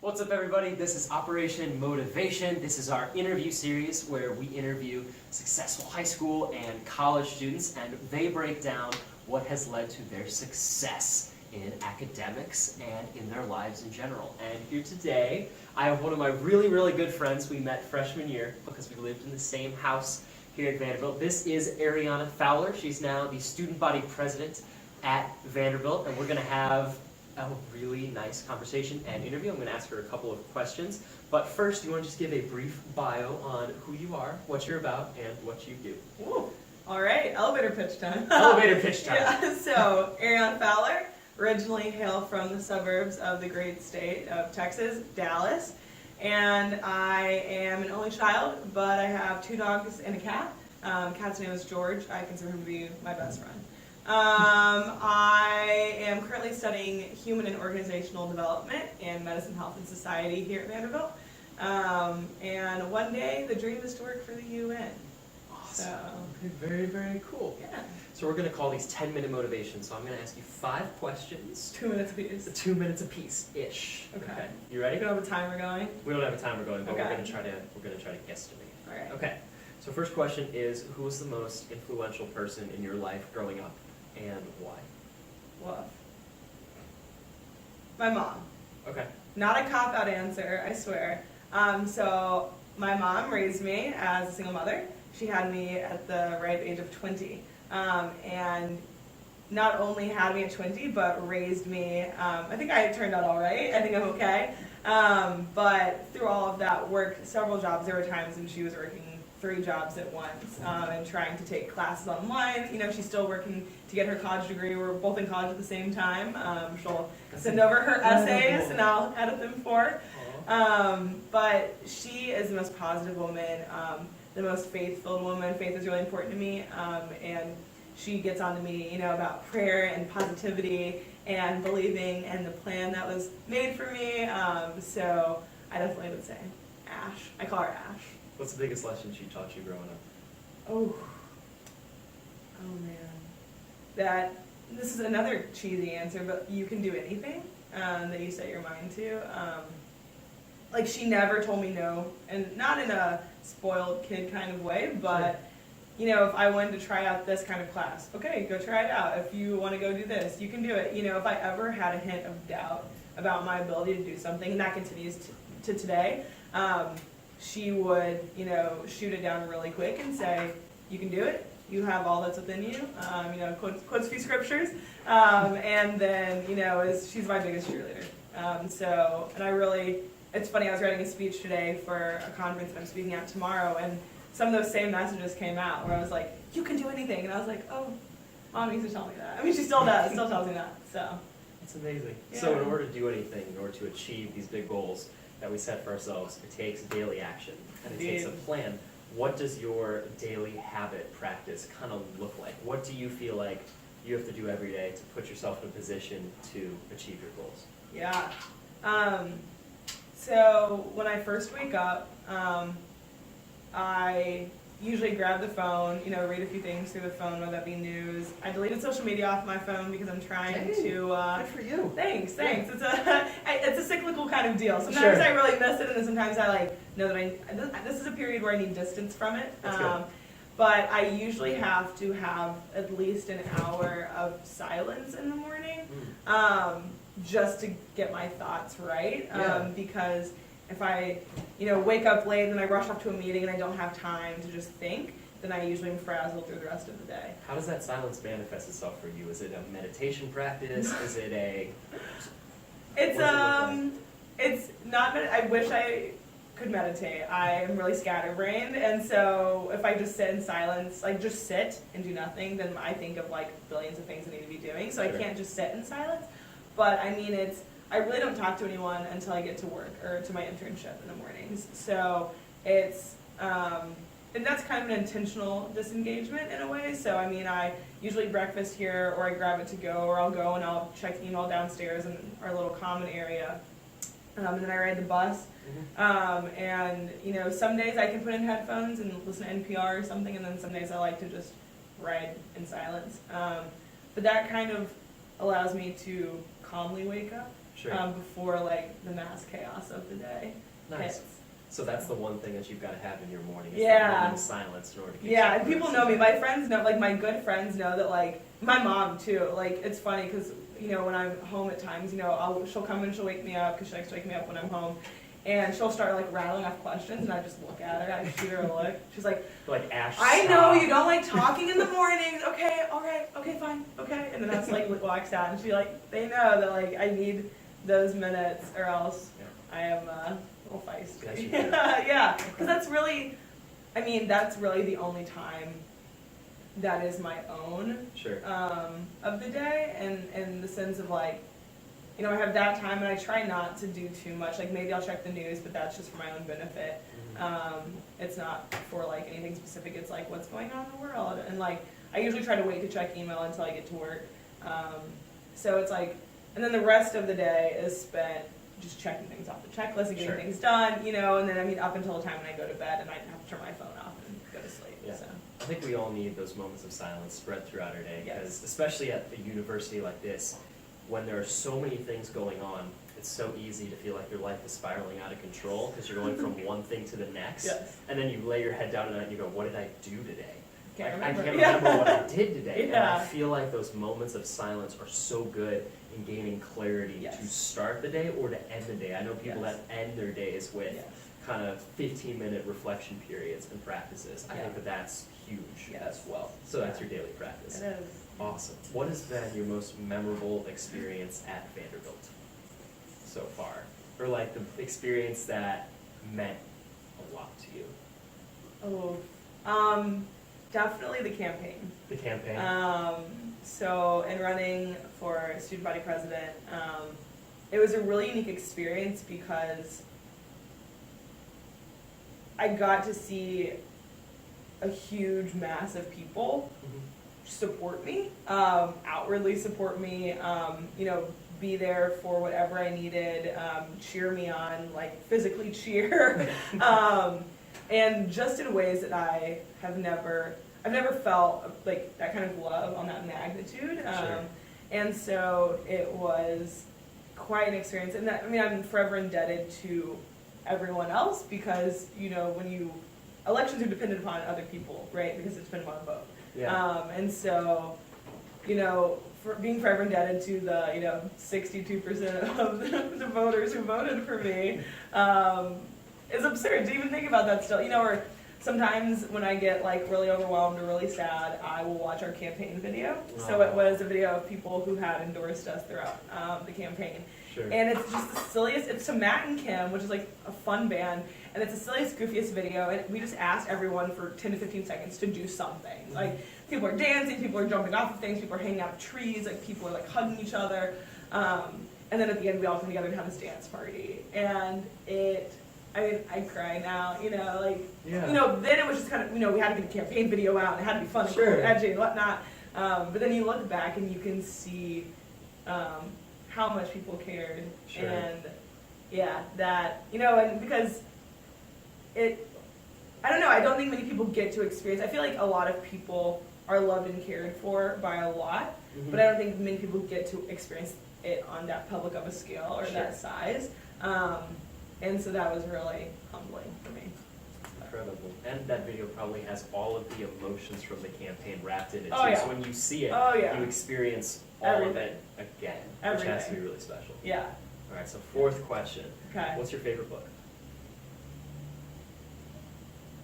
What's up, everybody? This is Operation Motivation. This is our interview series where we interview successful high school and college students, and they break down what has led to their success in academics and in their lives in general. And here today, I have one of my really, really good friends. We met freshman year because we lived in the same house here at Vanderbilt. This is Ariana Fowler. She's now the student body president at Vanderbilt, and we're going to have a really nice conversation and interview. I'm going to ask her a couple of questions. But first, do you want to just give a brief bio on who you are, what you're about, and what you do? Ooh. All right, elevator pitch time. Elevator pitch time. Yeah, so Ariana Fowler, originally hail from the suburbs of the great state of Texas, Dallas. And I am an only child, but I have 2 dogs and a cat. Cat's name is George. I consider him to be my best friend. I am currently studying human and organizational development in medicine, health, and society here at Vanderbilt. And one day, the dream is to work for the UN. Awesome. So, Okay, very, very cool. yeah. So we're going to call these 10-minute motivations. So I'm going to ask you 5 questions. 2 minutes apiece. 2 minutes apiece-ish. Okay. You ready? We don't have a timer going? We don't have a timer going, but Okay. we're going to try to guesstimate. All right. Okay. So first question is, who was the most influential person in your life growing up, and why? Woof. My mom. Okay. Not a cop-out answer, I swear. So my mom raised me as a single mother. She had me at the ripe age of 20. And not only had me at 20, but raised me. I think I turned out all right. I think I'm okay. But through all of that, worked several jobs. There were times when she was working 3 jobs at once, and trying to take classes online. You know, she's still working to get her college degree. We're both in college at the same time. She'll send over her essays, and I'll edit them for her. But she is the most positive woman, the most faith-filled woman. Faith is really important to me, and she gets on to me, you know, about prayer and positivity and believing in the plan that was made for me. So I definitely would say Ash. I call her Ash. What's the biggest lesson she taught you growing up? Oh man. This is another cheesy answer, but you can do anything that you set your mind to. Like, she never told me no, and not in a spoiled kid kind of way, but you know, if I wanted to try out this kind of class, okay, go try it out. If you want to go do this, you can do it. You know, if I ever had a hint of doubt about my ability to do something, and that continues to today, she would, you know, shoot it down really quick and say, you can do it. You have all that's within you. You know, quotes a few scriptures. And then, you know, she's my biggest cheerleader. And I really, it's funny, I was writing a speech today for a conference that I'm speaking at tomorrow, and some of those same messages came out where I was like, you can do anything. And I was like, oh, Mom used to tell me that. I mean, she still does, still tells me that, so. That's amazing. Yeah. So in order to do anything, in order to achieve these big goals that we set for ourselves, it takes daily action, and it takes a plan. What does your daily habit practice kind of look like? What do you feel like you have to do every day to put yourself in a position to achieve your goals? Yeah. So when I first wake up, I usually grab the phone, you know, read a few things through the phone, whether that be news. I deleted social media off my phone because I'm trying to. Good for you. Thanks. Yeah. It's a cyclical kind of deal. Sometimes Sure. I really miss it, and then sometimes I know that this is a period where I need distance from it. That's good. But I usually have to have at least an hour of silence in the morning, just to get my thoughts right. Yeah. Because if I, you know, wake up late and I rush off to a meeting and I don't have time to just think, then I usually am frazzled through the rest of the day. How does that silence manifest itself for you? Is it a meditation practice? Is it a... It's it's not. I wish I could meditate. I am really scatterbrained, and so if I just sit in silence, like just sit and do nothing, then I think of like billions of things I need to be doing. So Sure. I can't just sit in silence. But I mean, I really don't talk to anyone until I get to work or to my internship in the mornings. So it's, and that's kind of an intentional disengagement in a way. So I mean, I usually breakfast here, or I grab it to go, or I'll go and I'll check email downstairs in our little common area. And then I ride the bus. And you know, some days I can put in headphones and listen to NPR or something, and then some days I like to just ride in silence. But that kind of allows me to calmly wake up. Sure. Before like the mass chaos of Nice. hits. So that's the one thing that you've got to have in your morning is Yeah. that moment of silence in order to get Yeah, you and people know me. My friends know, like my good friends know that, like my mom too. Like it's funny because when I'm home at times, she'll come and she'll wake me up because she likes to wake me up when I'm home, and she'll start like rattling off questions, and I just look at her. I shoot her a look. She's like Ash. I know you don't like talking in the mornings. Okay, all right, okay, fine, okay. And then that's like walks out, and they know that like I need those minutes or else I am a little feisty. Yeah, because that's really the only time that is my own Sure. of the day, and in the sense of like, I have that time, and I try not to do too much. Like maybe I'll check the news, but that's just for my own benefit. It's not for like anything specific. It's like what's going on in the world, and like I usually try to wait to check email until I get to work. So it's like, and then the rest of the day is spent just checking things off the checklist and getting things done, and then up until the time when I go to bed, and I have to turn my phone off and go to sleep. Yeah. So. I think we all need those moments of silence spread throughout our day, because Yes. especially at a university like this, when there are so many things going on, it's so easy to feel like your life is spiraling out of control because you're going from one thing to the next, Yes. and then you lay your head down at night and you go, what did I do today? Can't I remember. can't remember what I did today. And Yeah. I feel like those moments of silence are so good in gaining clarity Yes. to start the day or to end the day. I know people Yes. that end their days with Yes. kind of 15-minute reflection periods and practices. I think that that's huge as well. So that's your daily practice. It is. Awesome. What has been your most memorable experience at Vanderbilt so far? Or like the experience that meant a lot to you? Definitely the campaign. The campaign? So in running for student body president, it was a really unique experience because I got to see a huge mass of people support me, outwardly support me, be there for whatever I needed, cheer me on, like physically cheer, and just in ways that I've never felt like that kind of love on that magnitude. Sure. And so it was quite an experience, and I'm forever indebted to everyone else because when elections are dependent upon other people, right? Because it's dependent on a vote. Yeah. And so, for being forever indebted to the 62% of the voters who voted for me is absurd to even think about that still. Or sometimes when I get like really overwhelmed or really sad, I will watch our campaign video. So it was a video of people who had endorsed us throughout the campaign. Sure. And it's just the silliest. It's to Matt and Kim, which is like a fun band, and it's the silliest, goofiest video. And we just asked everyone for 10 to 15 seconds to do something. Like people are dancing, people are jumping off of things, people are hanging out of trees, like people are like hugging each other. And then at the end, we all come together and have this dance party. And I cry now, then it was just kind of, we had to get a campaign video out, and it had to be fun and cool and edgy and whatnot. But then you look back and you can see how much people cared. Sure. And and because I don't know, I don't think many people get to experience, I feel like a lot of people are loved and cared for by a lot, but I don't think many people get to experience it on that public of a scale or that size. And so that was really humbling for me. Incredible. And that video probably has all of the emotions from the campaign wrapped in it too. Oh, yeah. So when you see it, you experience all of it again, which has to be really special. Yeah. All right, so fourth question. Okay. What's your favorite book?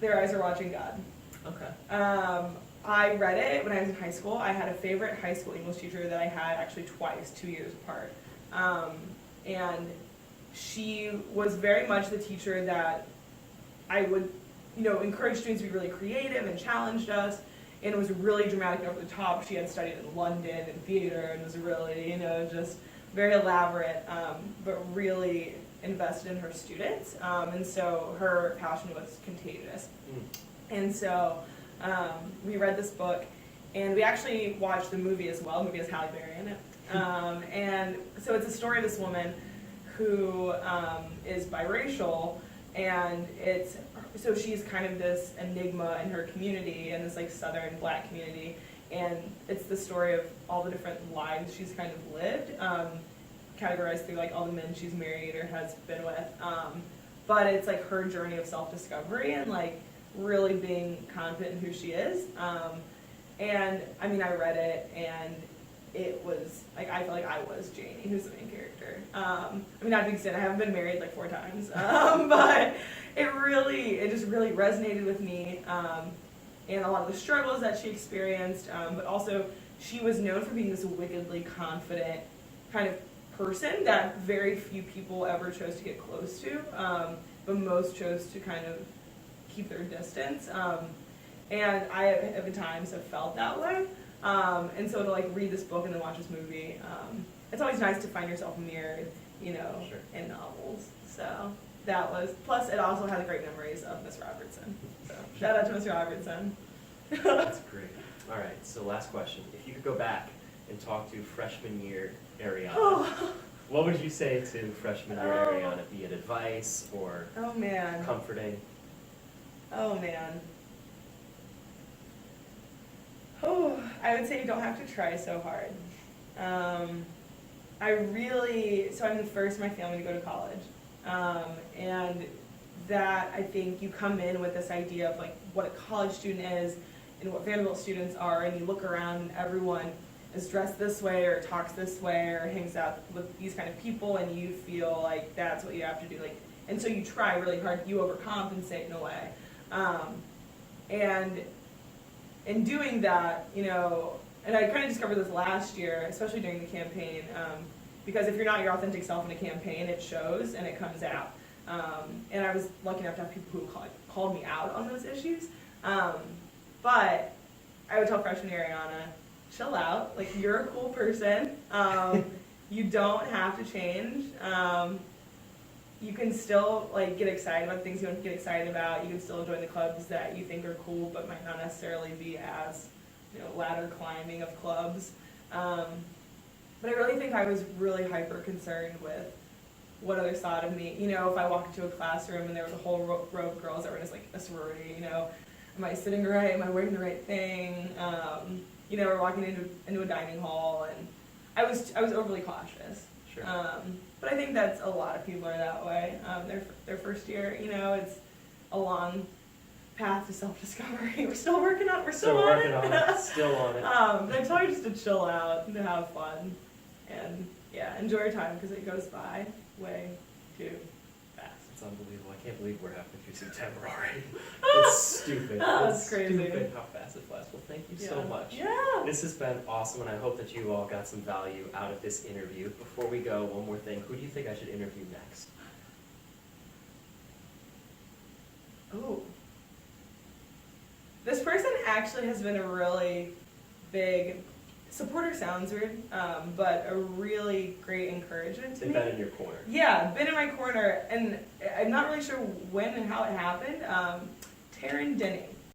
Their Eyes Are Watching God. Okay. I read it when I was in high school. I had a favorite high school English teacher that I had actually twice, 2 years apart. And she was very much the teacher that I would, encourage students to be really creative and challenged us. And it was really dramatic and over the top. She had studied in London and theater and was really, just very elaborate, but really invested in her students. And so her passion was contagious. And so we read this book, and we actually watched the movie as well. The movie has Halle Berry in it. And so it's a story of this woman who is biracial, and so she's kind of this enigma in her community, in this like southern black community, and it's the story of all the different lives she's kind of lived, categorized through like all the men she's married or has been with. but it's like her journey of self-discovery and like really being confident in who she is. And I mean, I read it and it was like, I felt like I was Janie, who's the main character. I mean, not to the extent, I haven't been married like 4 times, but it just really resonated with me. And a lot of the struggles that she experienced, but also she was known for being this wickedly confident kind of person that very few people ever chose to get close to, but most chose to kind of keep their distance. And I at times have felt that way. And so to like read this book and then watch this movie, it's always nice to find yourself mirrored, you know, Sure. in novels. So that was, plus it also has great memories of Miss Robertson. So shout out to Miss Robertson. That's great. All right, so last question. If you could go back and talk to freshman year Ariana, what would you say to freshman year Ariana? Be it advice or Oh man. comforting? Oh man. Oh, I would say you don't have to try so hard. So I'm the first in my family to go to college. And that, I think, you come in with this idea of like what a college student is and what Vanderbilt students are, and you look around and everyone is dressed this way or talks this way or hangs out with these kind of people, and you feel like that's what you have to do. Like, and so you try really hard, you overcompensate in a way. And in doing that, you know, and I kind of discovered this last year, especially during the campaign, because if you're not your authentic self in a campaign, it shows and it comes out. And I was lucky enough to have people who called me out on those issues. But I would tell freshman Ariana, chill out. Like, you're a cool person. You don't have to change. You can still like get excited about things you want to get excited about. You can still join the clubs that you think are cool, but might not necessarily be as, you know, ladder climbing of clubs. But I really think I was really hyper concerned with what others thought of me. You know, if I walk into a classroom and there was a whole row of girls that were just like a sorority, you know, am I sitting right? Am I wearing the right thing? You know, we're walking into a dining hall, and I was overly cautious. Sure. But I think that's a lot of people are that way. Their first year, you know, it's a long path to self-discovery. We're still working on it. We're still on working it. on it. Still on it. But I tell you just to chill out and to have fun, and yeah, enjoy your time because it goes by way too fast. It's unbelievable. I can't believe we're halfway through September already. It's stupid. That's crazy. Stupid how fast it flies. Well, thank you so much. Yeah. This has been awesome, and I hope that you all got some value out of this interview. Before we go, one more thing. Who do you think I should interview next? Oh. This person actually has been a really big supporter, sounds weird, but a really great encouragement to They've me. been in your corner. Yeah, been in my corner, and I'm not really sure when and how it happened. Taryn Denny.